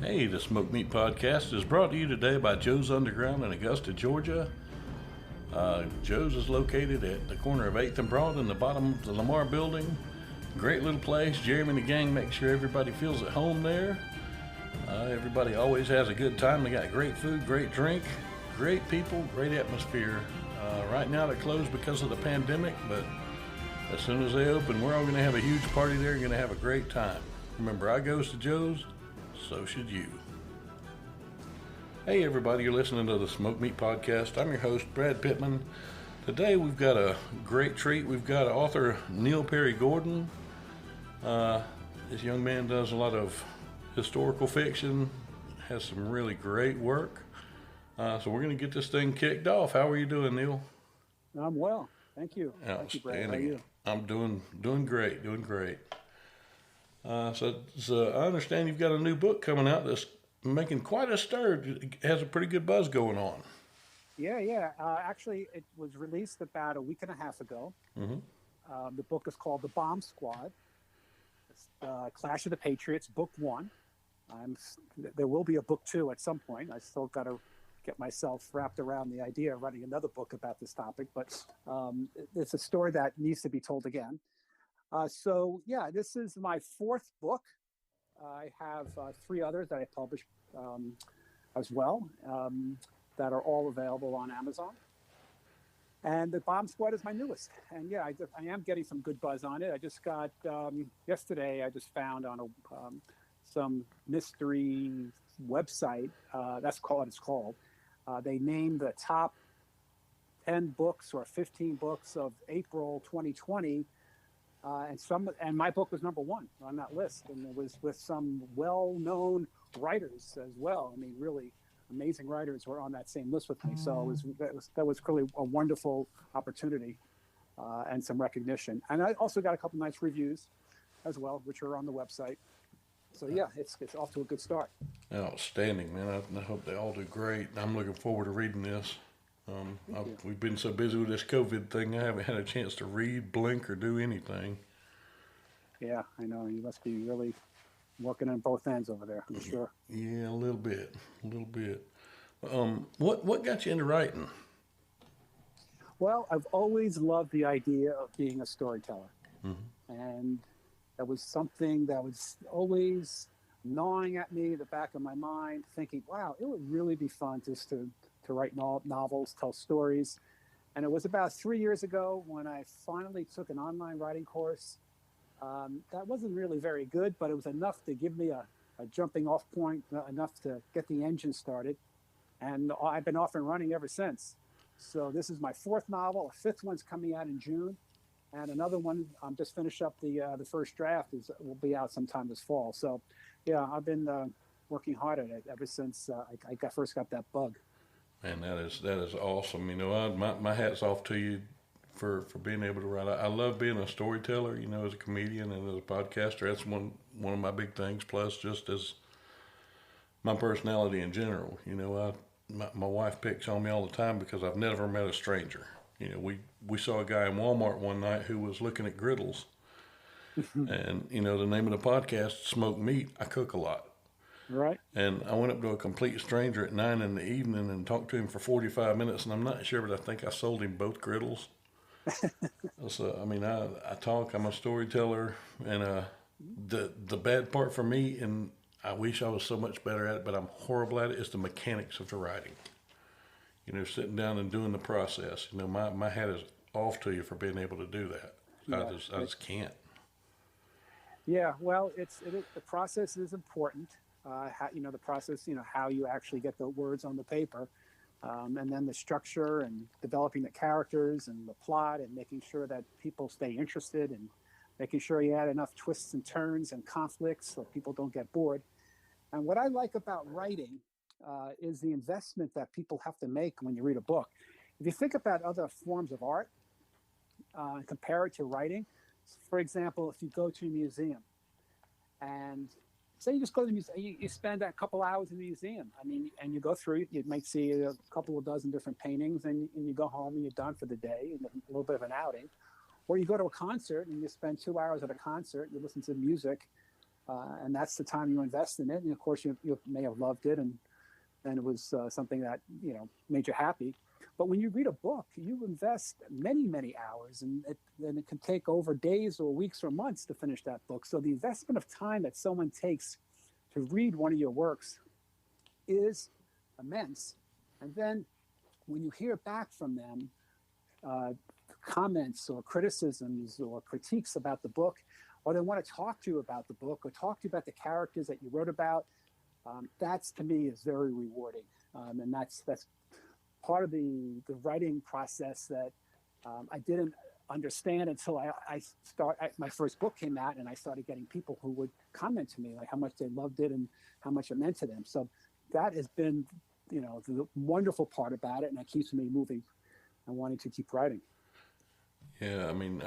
Hey, the Smoke Meat Podcast is brought to you today by Joe's Underground in Augusta, Georgia. Joe's is located at the corner of 8th and Broad in the bottom of the Lamar building. Great little place. Jeremy and the gang make sure everybody feels at home there. Everybody always has a good time. They got great food, great drink, great people, great atmosphere. Right now they're closed because of the pandemic, but as soon as they open, we're all going to have a huge party there. Going to have a great time. Remember, I goes to Joe's, so should you. Hey everybody, you're listening to the Smoke Meat Podcast. I'm your host, Brad Pittman. Today we've got a great treat. We've got author Neil Perry Gordon. This young man does a lot of historical fiction, has some really great work. So we're going to get this thing kicked off. How are you doing, Neil? I'm well. Thank you. Thank you, Brad. How are you? I'm doing great. So I understand you've got a new book coming out that's making quite a stir. It has a pretty good buzz going on. Yeah. Actually, it was released about a week and a half ago. Mm-hmm. The book is called The Bomb Squad. It's Clash of the Patriots, Book 1. There will be a Book 2 at some point. I still got to get myself wrapped around the idea of writing another book about this topic, but it's a story that needs to be told again. This is my fourth book. I have three others that I published as well that are all available on Amazon. And The Bomb Squad is my newest. And yeah, I am getting some good buzz on it. I just got, yesterday, I just found on some mystery website, it's called. They named the top 10 books or 15 books of April 2020. And my book was number one on that list, and it was with some well-known writers as well. I mean, really amazing writers were on that same list with me. So that was really a wonderful opportunity and some recognition. And I also got a couple nice reviews as well, which are on the website. So yeah, it's off to a good start. Outstanding, man. I hope they all do great. I'm looking forward to reading this. We've been so busy with this COVID thing, I haven't had a chance to read, blink, or do anything. Yeah, I know. You must be really working on both ends over there, I'm sure. Yeah, a little bit. What got you into writing? Well, I've always loved the idea of being a storyteller. Mm-hmm. And that was something that was always gnawing at me, the back of my mind, thinking, wow, it would really be fun just to write novels, tell stories. And it was about 3 years ago when I finally took an online writing course. That wasn't really very good, but it was enough to give me a jumping off point, enough to get the engine started. And I've been off and running ever since. So this is my fourth novel. A fifth one's coming out in June. And another one, just finished up the first draft, will be out sometime this fall. So yeah, I've been working hard at it ever since I first got that bug. Man, that is awesome. You know, my hat's off to you for being able to write. I love being a storyteller, you know, as a comedian and as a podcaster. That's one of my big things, plus just as my personality in general. You know, my wife picks on me all the time because I've never met a stranger. You know, we saw a guy in Walmart one night who was looking at griddles. And, you know, the name of the podcast, Smoke Meat, I cook a lot. Right. And I went up to a complete stranger at 9 in the evening and talked to him for 45 minutes, and I'm not sure, but I think I sold him both griddles. So, I mean, I talk, I'm a storyteller, and the bad part for me, and I wish I was so much better at it, but I'm horrible at it, is the mechanics of the writing. You know, sitting down and doing the process. You know, my hat is off to you for being able to do that. Yeah. I just can't. Yeah, well, the process is important. The process, how you actually get the words on the paper, and then the structure and developing the characters and the plot and making sure that people stay interested and making sure you add enough twists and turns and conflicts so people don't get bored. And what I like about writing is the investment that people have to make when you read a book. If you think about other forms of art, compare it to writing, for example, if you go to a museum and say you just go to the museum, you spend a couple hours in the museum. I mean, and you go through, you might see a couple of dozen different paintings, and you go home and you're done for the day, and a little bit of an outing. Or you go to a concert and you spend 2 hours at a concert, you listen to music, and that's the time you invest in it. And of course, you may have loved it, and it was something that made you happy. But when you read a book, you invest many, many hours, and it can take over days or weeks or months to finish that book. So the investment of time that someone takes to read one of your works is immense. And then when you hear back from them, comments or criticisms or critiques about the book, or they want to talk to you about the book or talk to you about the characters that you wrote about, that's, to me, is very rewarding. And that's part of the writing process that I didn't understand until my first book came out, and I started getting people who would comment to me like how much they loved it and how much it meant to them. So that has been, the wonderful part about it, and that keeps me moving and wanting to keep writing. Yeah, I mean,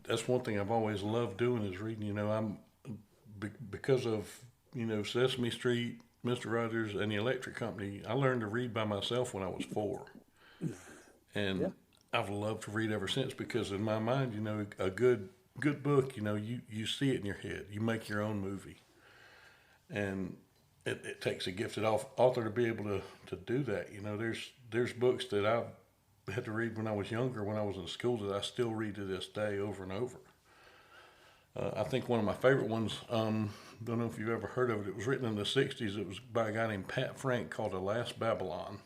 that's one thing I've always loved doing is reading. Because of Sesame Street, Mr. Rogers, and the Electric Company, I learned to read by myself when I was 4. And yeah. I've loved to read ever since because in my mind, a good book, you see it in your head. You make your own movie. And it takes a gifted author to be able to do that. There's books that I've had to read when I was younger, when I was in school, that I still read to this day over and over. I think one of my favorite ones, don't know if you've ever heard of it. It was written in the 60s. It was by a guy named Pat Frank called The Last Babylon.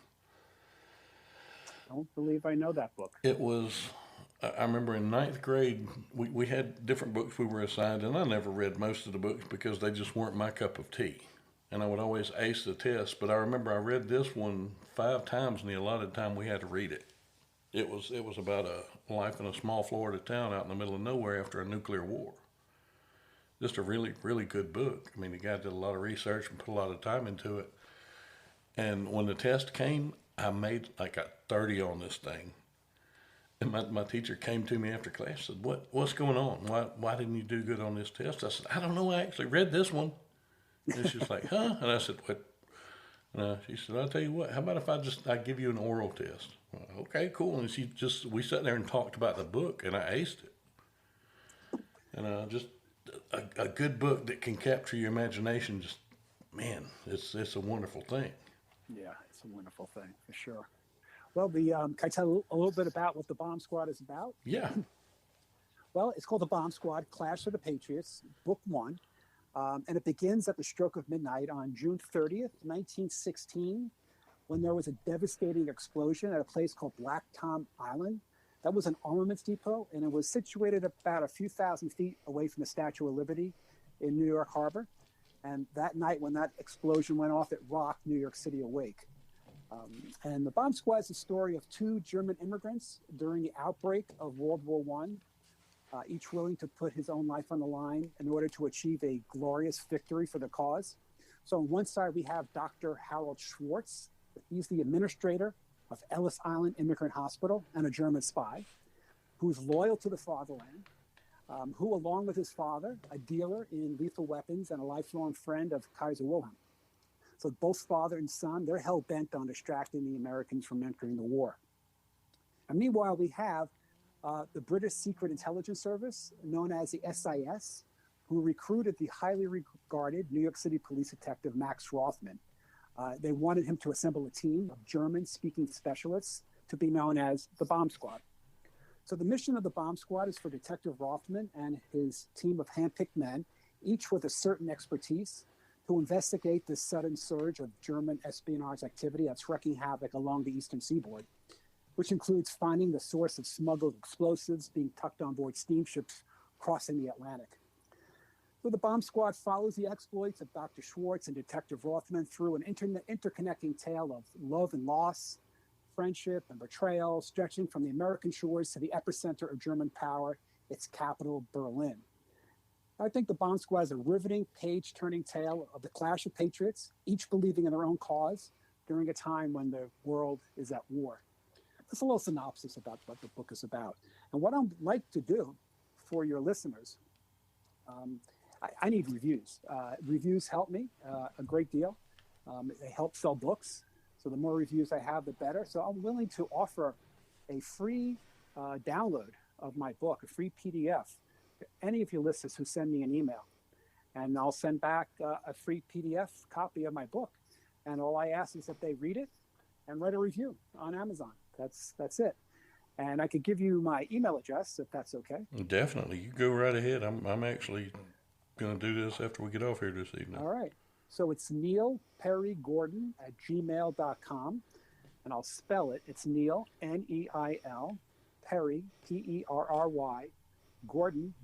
I don't believe I know that book. It was, I remember in 9th grade, we had different books we were assigned, and I never read most of the books because they just weren't my cup of tea. And I would always ace the test. But I remember I read this one 5 times in the allotted time we had to read it. It was about a life in a small Florida town out in the middle of nowhere after a nuclear war. Just a really, really good book. I mean, the guy did a lot of research and put a lot of time into it. And when the test came, I made like a 30 on this thing. And my teacher came to me after class and said, what's going on? Why didn't you do good on this test? I said, I don't know. I actually read this one. And she's like, huh? And I said, what? And she said, I'll tell you what, how about if I give you an oral test? Well, okay, cool. And we sat there and talked about the book, and I aced it. And just a good book that can capture your imagination, just, man, it's a wonderful thing. Yeah, it's a wonderful thing, for sure. Well, can I tell a little bit about what the Bomb Squad is about? Yeah. Well, it's called the Bomb Squad, Clash of the Patriots, Book 1. And it begins at the stroke of midnight on June 30th, 1916, when there was a devastating explosion at a place called Black Tom Island. That was an armaments depot, and it was situated about a few thousand feet away from the Statue of Liberty in New York Harbor. And that night when that explosion went off, it rocked New York City awake. And the Bomb Squad is the story of 2 German immigrants during the outbreak of World War I. Each willing to put his own life on the line in order to achieve a glorious victory for the cause. So on one side, we have Dr. Harold Schwartz. He's the administrator of Ellis Island Immigrant Hospital and a German spy who's loyal to the fatherland, who, along with his father, a dealer in lethal weapons and a lifelong friend of Kaiser Wilhelm. So both father and son, they're hell-bent on distracting the Americans from entering the war. And meanwhile, we have the British Secret Intelligence Service, known as the SIS, who recruited the highly regarded New York City police detective Max Rothman. They wanted him to assemble a team of German-speaking specialists to be known as the Bomb Squad. So the mission of the Bomb Squad is for Detective Rothman and his team of handpicked men, each with a certain expertise, to investigate this sudden surge of German espionage activity that's wreaking havoc along the eastern seaboard, which includes finding the source of smuggled explosives being tucked on board steamships crossing the Atlantic. So the Bomb Squad follows the exploits of Dr. Schwartz and Detective Rothman through an interconnecting tale of love and loss, friendship and betrayal, stretching from the American shores to the epicenter of German power, its capital, Berlin. I think the Bomb Squad is a riveting, page-turning tale of the clash of patriots, each believing in their own cause during a time when the world is at war. That's a little synopsis about what the book is about. And what I'd like to do for your listeners, I need reviews. Reviews help me a great deal. They help sell books. So the more reviews I have, the better. So I'm willing to offer a free download of my book, a free PDF, to any of your listeners who send me an email. and I'll send back a free PDF copy of my book. And all I ask is that they read it and write a review on Amazon. That's it. And I could give you my email address if that's okay. Definitely. You go right ahead. I'm actually going to do this after we get off here this evening. All right. So it's neilperrygordon@gmail.com. And I'll spell it. It's Neil, Neil, Perry, Perry, Gordon, Gordon,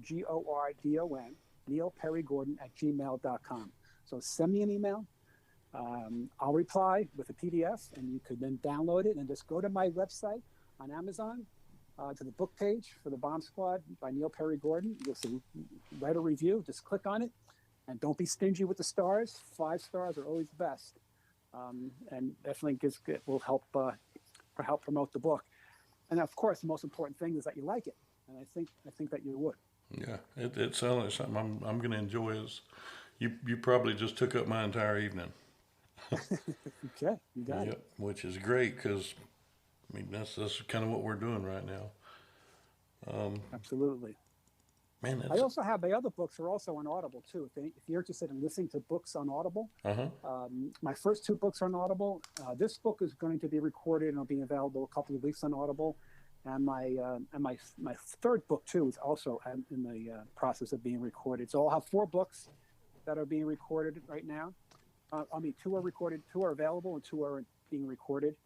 neilperrygordon@gmail.com. So send me an email. I'll reply with a PDF, and you could then download it and just go to my website on Amazon to the book page for The Bomb Squad by Neil Perry Gordon. You'll see, write a review, just click on it, and don't be stingy with the stars. 5 stars are always the best, and definitely will help promote the book. And of course, the most important thing is that you like it, and I think that you would. Yeah, it sounds like something I'm going to enjoy. You probably just took up my entire evening. Okay, you got it. Which is great because, I mean, that's kind of what we're doing right now. Absolutely. Man, I also have my other books are also on Audible too. If you're interested in listening to books on Audible, my first 2 books are on Audible. This book is going to be recorded and will be available a couple of weeks on Audible. And my third book too is also in the process of being recorded. So I'll have 4 books that are being recorded right now. 2 are recorded, 2 are available, and 2 are being recorded.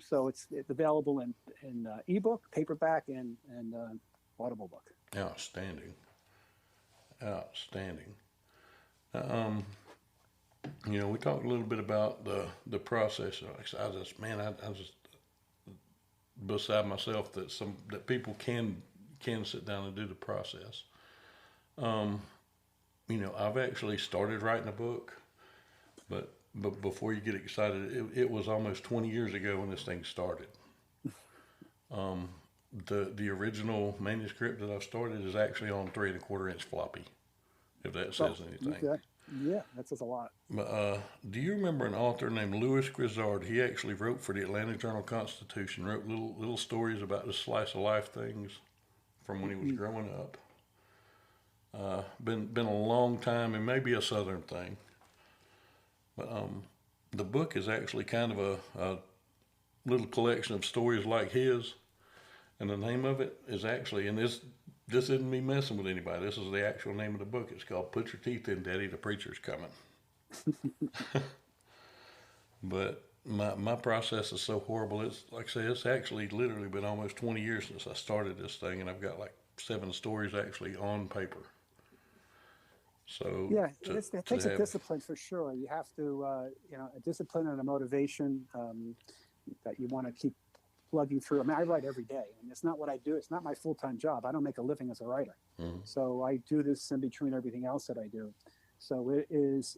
So it's available in ebook, paperback, and Audible book. Outstanding. We talked a little bit about the process. I just beside myself that people can sit down and do the process. I've actually started writing a book, but before you get excited, it was almost 20 years ago when this thing started. The original manuscript that I started is actually on 3 1/4 inch floppy, if that says anything. Okay. Yeah, that says a lot. Do you remember an author named Louis Grizzard? He actually wrote for the Atlanta Journal-Constitution, wrote little stories about the slice of life things from when he was growing up. Been a long time, and maybe a Southern thing. But the book is actually kind of a little collection of stories like his, and the name of it is actually, and this isn't me messing with anybody. This is the actual name of the book. It's called "Put Your Teeth In, Daddy, the Preacher's Coming." But my process is so horrible. It's like I say, it's actually literally been almost 20 years since I started this thing, and I've got like 7 stories actually on paper. So yeah, it takes a discipline for sure. You have to, a discipline and a motivation that you want to keep plugging through. I mean, I write every day, and it's not what I do. It's not my full-time job. I don't make a living as a writer. Mm-hmm. So I do this in between everything else that I do. So it is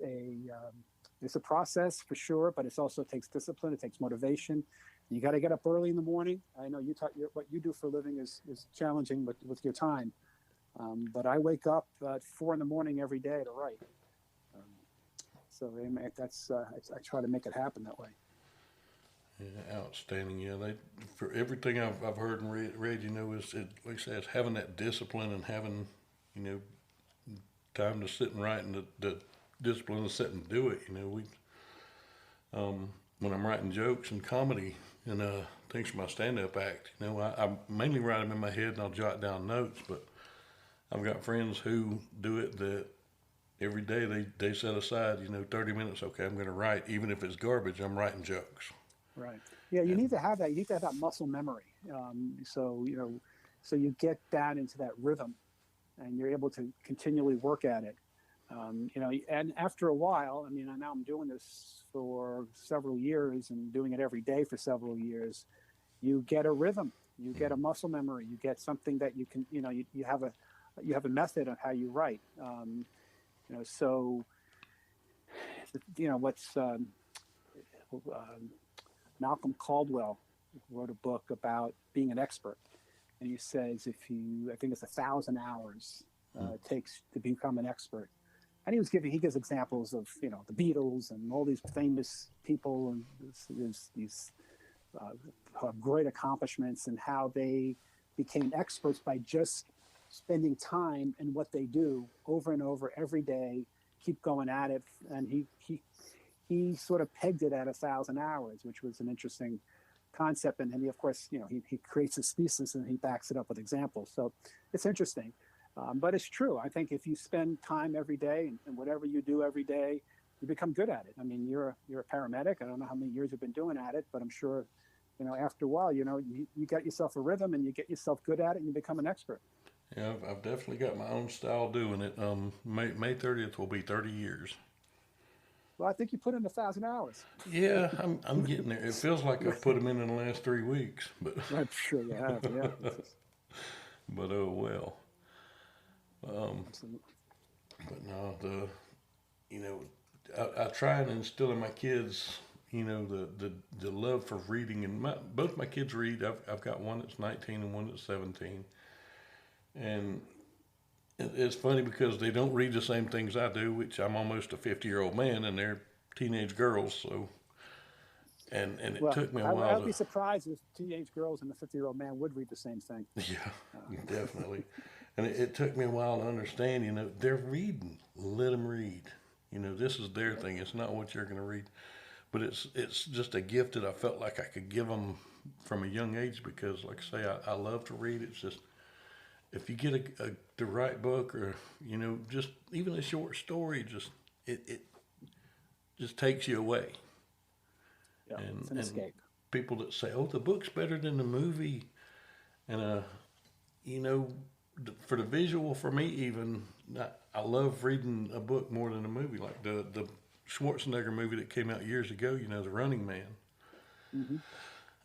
it's a process for sure, but it also takes discipline. It takes motivation. You got to get up early in the morning. I know what you do for a living is challenging with your time. But I wake up at 4 a.m. every day to write. So I try to make it happen that way. Yeah, outstanding. Yeah, for everything I've heard and read, is like I said, it's having that discipline and having, time to sit and write, and the discipline to sit and do it. When I'm writing jokes and comedy and things for my stand-up act, I mainly write them in my head and I'll jot down notes, but I've got friends who do it that every day they set aside, 30 minutes. Okay, I'm going to write, even if it's garbage, I'm writing jokes. Right. Yeah, you need to have that. You need to have that muscle memory. So you get down into that rhythm, and you're able to continually work at it. And after a while, now I'm doing this for several years and doing it every day for several years. You get a rhythm. You get a muscle memory. You get something that you can. You have a method of how you write. So what's Malcolm Caldwell wrote a book about being an expert, and he says I think it's 1,000 hours it takes to become an expert. And he gives examples of the Beatles and all these famous people and these great accomplishments and how they became experts by just spending time in what they do over and over every day, keep going at it. And he sort of pegged it at 1,000 hours, which was an interesting concept. And he, of course, he creates his thesis and he backs it up with examples. So it's interesting. But it's true. I think if you spend time every day and whatever you do every day, you become good at it. I mean, you're a paramedic. I don't know how many years you've been doing at it, but I'm sure, after a while, you get yourself a rhythm and you get yourself good at it and you become an expert. Yeah, I've definitely got my own style doing it. May 30th will be 30 years. Well, I think you put in 1,000 hours. Yeah, I'm getting there. It feels like I've put them in the last 3 weeks, but I'm sure you have. Yeah. but oh well. Absolutely. But no, I try and instill in my kids, the love for reading, and both my kids read. I've got one that's 19 and one that's 17, and it's funny because they don't read the same things I do, which I'm almost a 50-year-old man, and they're teenage girls. So, and it took me a while. I'd be surprised if teenage girls and a 50-year-old man would read the same thing. Yeah, definitely. And it took me a while to understand, they're reading. Let them read. This is their thing. It's not what you're going to read. But it's just a gift that I felt like I could give them from a young age because, like I say, I love to read. It's just, if you get the right book or, just even a short story, it just takes you away. Yeah, it's an escape. People that say, oh, the book's better than the movie. And, for the visual, for me even, I love reading a book more than a movie. Like the Schwarzenegger movie that came out years ago, The Running Man. Mm-hmm.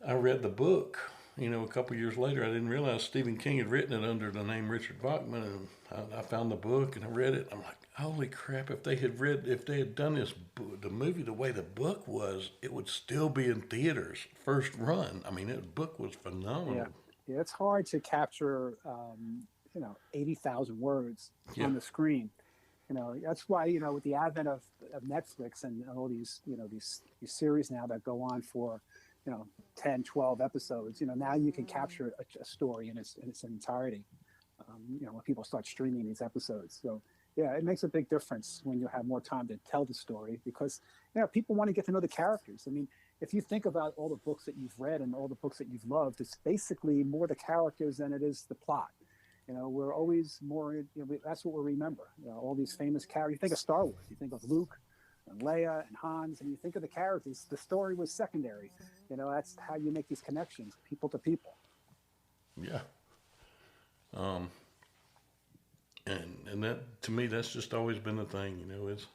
I read the book, a couple years later. I didn't realize Stephen King had written it under the name Richard Bachman. And I found the book and I read it. I'm like, holy crap, if they had done the movie the way the book was, it would still be in theaters, first run. I mean, the book was phenomenal. Yeah, it's hard to capture 80,000 words on the screen. That's why, with the advent of Netflix and all these series now that go on for, 10, 12 episodes, now you can capture a story in its entirety, when people start streaming these episodes. So, yeah, it makes a big difference when you have more time to tell the story because, people want to get to know the characters. I mean, if you think about all the books that you've read and all the books that you've loved, it's basically more the characters than it is the plot. We're always more, that's what we remember. All these famous characters. You think of Star Wars, you think of Luke and Leia and Hans, and you think of the characters. The story was secondary. That's how you make these connections, people to people. Yeah. And that, to me, that's just always been the thing, it's,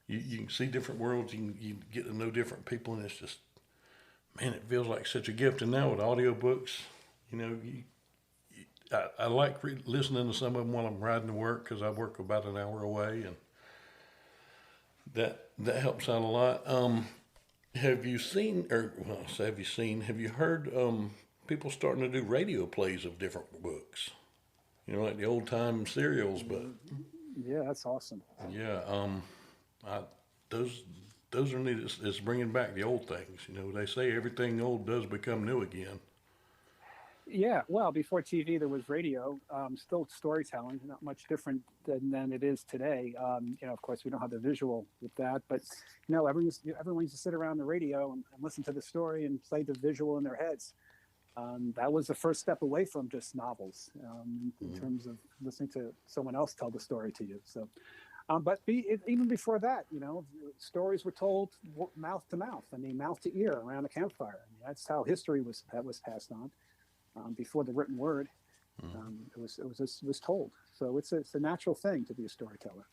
you can see different worlds, you get to know different people, and it's just, man, it feels like such a gift. And now with audiobooks, I like listening to some of them while I'm riding to work because I work about an hour away, and that helps out a lot. Have you heard people starting to do radio plays of different books? Like the old time serials, but yeah, that's awesome. Yeah, those are neat. It's bringing back the old things. They say everything old does become new again. Yeah, well, before TV, there was radio, still storytelling, not much different than it is today. Of course, we don't have the visual with that, but, everyone used to sit around the radio and listen to the story and play the visual in their heads. That was the first step away from just novels in terms of listening to someone else tell the story to you. So, but even before that, stories were told mouth to mouth. I mean, mouth to ear around a campfire. I mean, that's how history was passed on. Before the written word, it was told. So it's a natural thing to be a storyteller.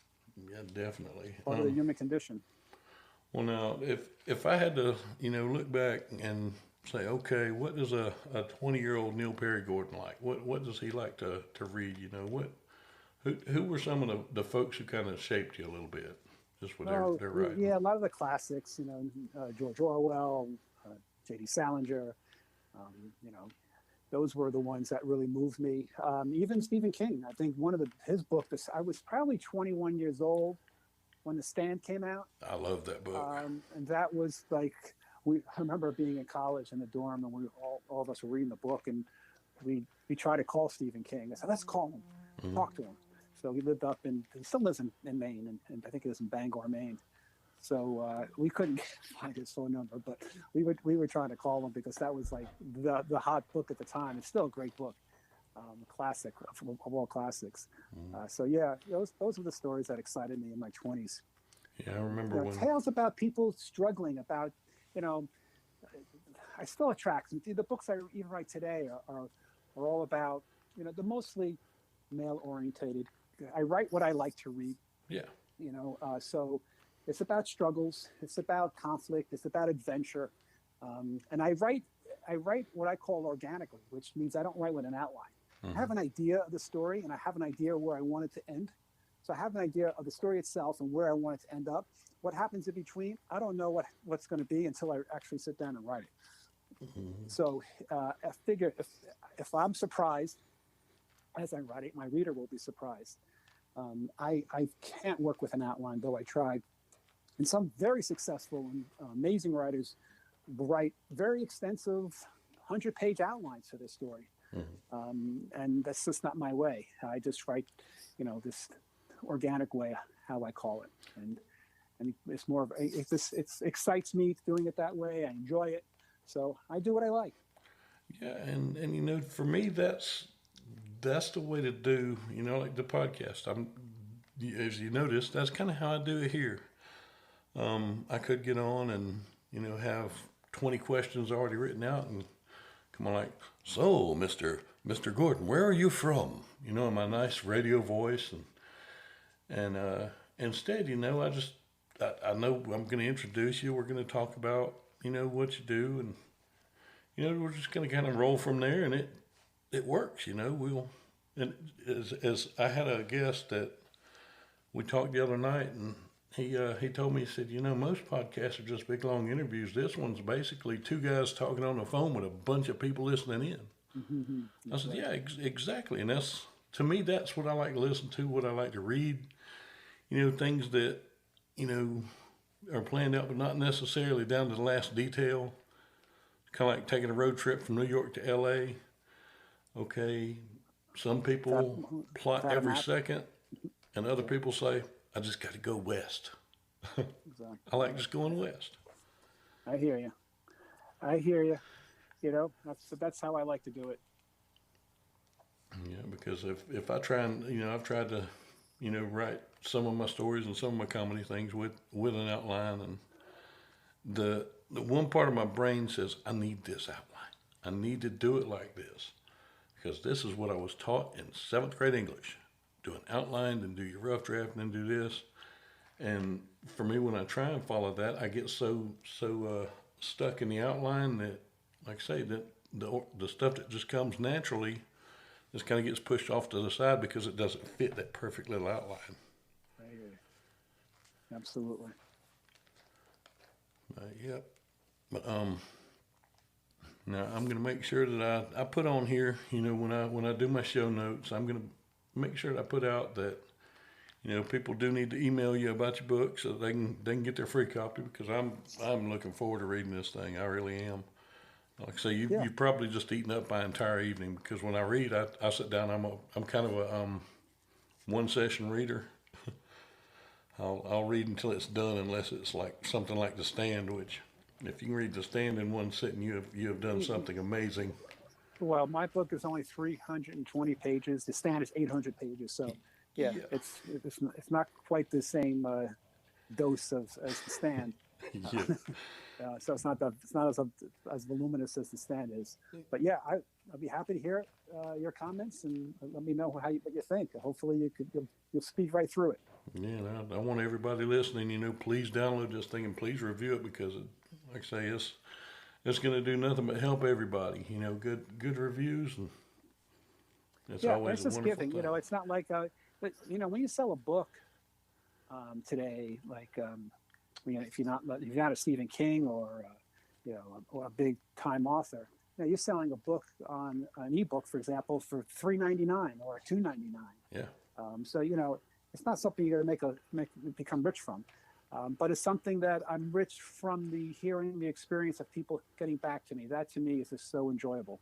Yeah, definitely. Part of the human condition. Well, now, if I had to, look back and say, okay, what is a 20-year-old Neil Perry Gordon like? What does he like to read? Who were some of the folks who kind of shaped you a little bit, just with their writing? Yeah, a lot of the classics. George Orwell, J.D. Salinger. Those were the ones that really moved me. Even Stephen King. I think one of his books. I was probably 21 years old when The Stand came out. I love that book. And that was like, I remember being in college in the dorm, and all of us were reading the book, and we tried to call Stephen King. I said, let's call him. talk to him. So he lived he still lives in Maine, and I think he lives in Bangor, Maine. So we couldn't find his phone number, but we were trying to call him because that was like the hot book at the time. It's still a great book, classic of all classics. So yeah, those were the stories that excited me in my 20s. Yeah, I remember when Tales about people struggling, about, you know, I still attract me. The books I even write today are all about, you know, they're mostly male orientated. I write what I like to read. Yeah. You know, so it's about struggles, it's about conflict, it's about adventure, and I write what I call organically, which means I don't write with an outline. I have an idea of the story, and I have an idea where I want it to end. So I have an idea of the story itself and where I want it to end up. What happens in between, I don't know what's going to be until I actually sit down and write it. So I figure if I'm surprised as I write it, my reader will be surprised. I can't work with an outline, though I tried. And some very successful and amazing writers write very extensive 100-page outlines for their story. And that's just not my way. I just write, you know, this organic way, how I call it. And it's more of, it excites me doing it that way. I enjoy it. So I do what I like. Yeah, and you know, for me, that's the way to do, you know, like the podcast. As you notice, that's kind of how I do it here. I could get on and, you know, have 20 questions already written out and come on like, so Mr. Gordon, where are you from? You know, in my nice radio voice. And instead, you know, I know I'm going to introduce you. We're going to talk about, you know, what you do. And, you know, we're just going to kind of roll from there, and it works, you know. And as I had a guest that we talked the other night, and he told me, he said, you know, most podcasts are just big, long interviews. This one's basically two guys talking on the phone with a bunch of people listening in. I said, yeah, exactly. And to me, that's what I like to listen to, what I like to read. You know, things that, you know, are planned out, but not necessarily down to the last detail. Kind of like taking a road trip from New York to L.A. Okay, some people plot every second, and other people say, I just got to go west. Exactly. I like just going west. I hear you. You know, that's how I like to do it. Yeah, because if I try and, you know, I've tried to, you know, write some of my stories and some of my comedy things with an outline, and the one part of my brain says, I need this outline. I need to do it like this, because this is what I was taught in 7th grade English. Do an outline, then do your rough draft, and then do this. And for me, when I try and follow that, I get so stuck in the outline that, like I say, that the stuff that just comes naturally just kind of gets pushed off to the side because it doesn't fit that perfect little outline. I hear you. Absolutely. Yep. But now I'm going to make sure that I put on here, you know, when I do my show notes, I'm going to make sure that I put out that, you know, people do need to email you about your book so they can get their free copy, because I'm looking forward to reading this thing. I really am. Like I say, you've probably just eaten up my entire evening, because when I read, I sit down. I'm kind of a one session reader. I'll read until it's done, unless it's like something like The Stand, which if you can read The Stand in one sitting, you have done something amazing. Well, my book is only 320 pages. The Stand is 800 pages. So, yeah. It's not quite the same dose as The Stand. Yeah. So it's not as voluminous as The Stand is. But yeah, I'll be happy to hear your comments, and let me know what you think. Hopefully you'll speak right through it. Yeah, and I want everybody listening, please download this thing and please review it, because like I say, it's going to do nothing but help everybody. Good reviews, and it's always it's just a wonderful giving. thing. It's not like when you sell a book today, like if you're not a Stephen King or a big time author, you're selling a book on an ebook, for example, for $3.99 or $2.99. Yeah. So it's not something you're going to become rich from, but it's something that I'm rich from the experience of people getting back to me. That to me is just so enjoyable.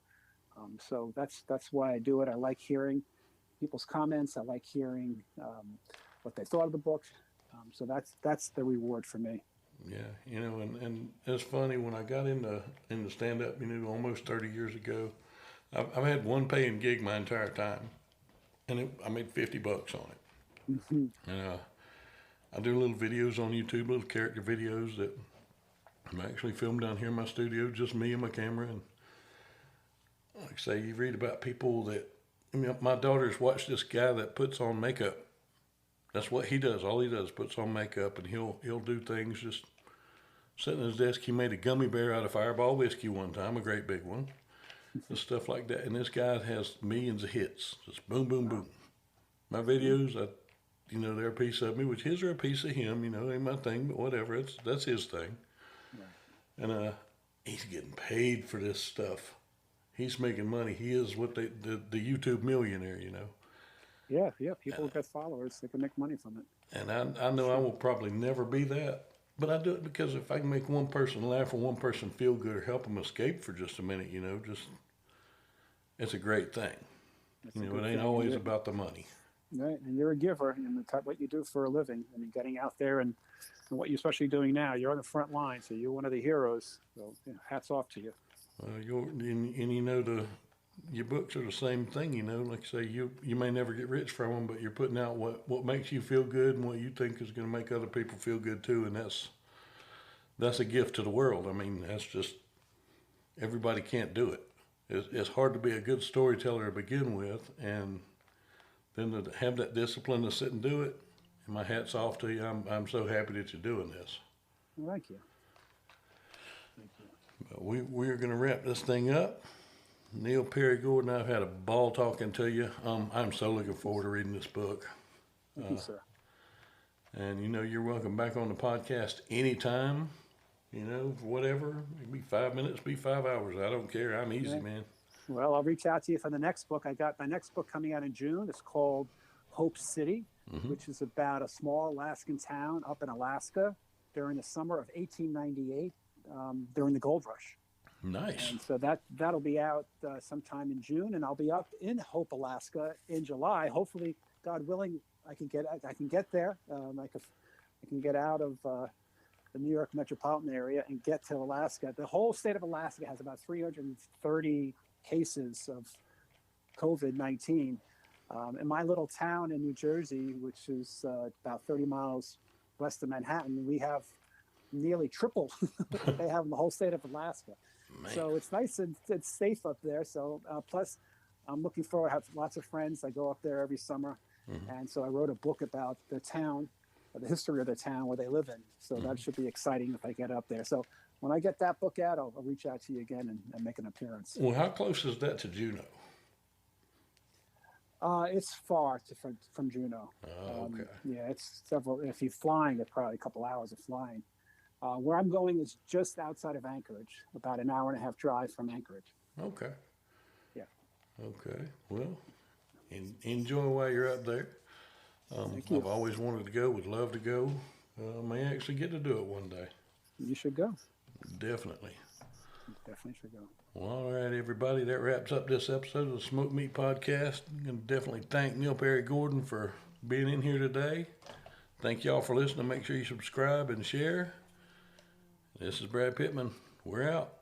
So that's why I do it. I like hearing people's comments. I like hearing what they thought of the book. So that's the reward for me. Yeah, and it's funny, when I got into stand up, almost 30 years ago, I've had one paying gig my entire time, and I made $50 on it. Mm-hmm. And I do little videos on YouTube, little character videos that I'm actually filmed down here in my studio, just me and my camera. And like I say, you read about people that, my daughter's watched this guy that puts on makeup. That's what he does. All he does, puts on makeup, and he'll do things just sitting at his desk. He made a gummy bear out of Fireball whiskey one time, a great big one, and stuff like that. And this guy has millions of hits, just boom, boom, boom. My videos, they're a piece of me, which his are a piece of him. Ain't my thing, but whatever. That's his thing. Right. And he's getting paid for this stuff. He's making money. He is what the YouTube millionaire. Yeah. People who get followers, they can make money from it. And I know I will probably never be that, but I do it because if I can make one person laugh or one person feel good or help them escape for just a minute, it's a great thing. It ain't always about the money. Right, and you're a giver in what you do for a living. Getting out there and what you're especially doing now, you're on the front line, so you're one of the heroes. So hats off to you. Your books are the same thing, like I say, you may never get rich from them, but you're putting out what makes you feel good and what you think is going to make other people feel good too. And that's a gift to the world. That's just, everybody can't do it. It's hard to be a good storyteller to begin with, and then to have that discipline to sit and do it. And my hat's off to you. I'm so happy that you're doing this. Well, thank you. But we're going to wrap this thing up. Neil Perry Gordon, I've had a ball talking to you. I'm so looking forward to reading this book. Thank you, sir. And you're welcome back on the podcast anytime. Whatever. It be 5 minutes, be 5 hours. I don't care. I'm easy, man. Well, I'll reach out to you for the next book. I got my next book coming out in June. It's called Hope City, which is about a small Alaskan town up in Alaska during the summer of 1898, during the gold rush. Nice. And so that'll be out sometime in June, and I'll be up in Hope, Alaska in July. Hopefully, God willing, I can get there. I can get out of the New York metropolitan area and get to Alaska. The whole state of Alaska has about 330 cases of COVID-19. In my little town in New Jersey, which is about 30 miles west of Manhattan, we have nearly triple what they have in the whole state of Alaska. Man. So it's nice and it's safe up there. So plus, I'm looking forward. I have lots of friends. I go up there every summer, and so I wrote a book about the town, the history of the town where they live in. So that should be exciting if I get up there. So when I get that book out, I'll reach out to you again and make an appearance. Well, how close is that to Juneau? It's far from Juneau. Oh, okay. Yeah, it's several. If you're flying, it's probably a couple hours of flying. Where I'm going is just outside of Anchorage, about an hour and a half drive from Anchorage. Okay. Yeah. Okay. Well, enjoy while you're up there. Thank you. I've always wanted to go, would love to go. May actually get to do it one day. You should go. Definitely. You definitely should go. Well, all right, everybody. That wraps up this episode of the Smoke Meat Podcast. I'm going to definitely thank Neil Perry Gordon for being in here today. Thank y'all for listening. Make sure you subscribe and share. This is Brad Pittman. We're out.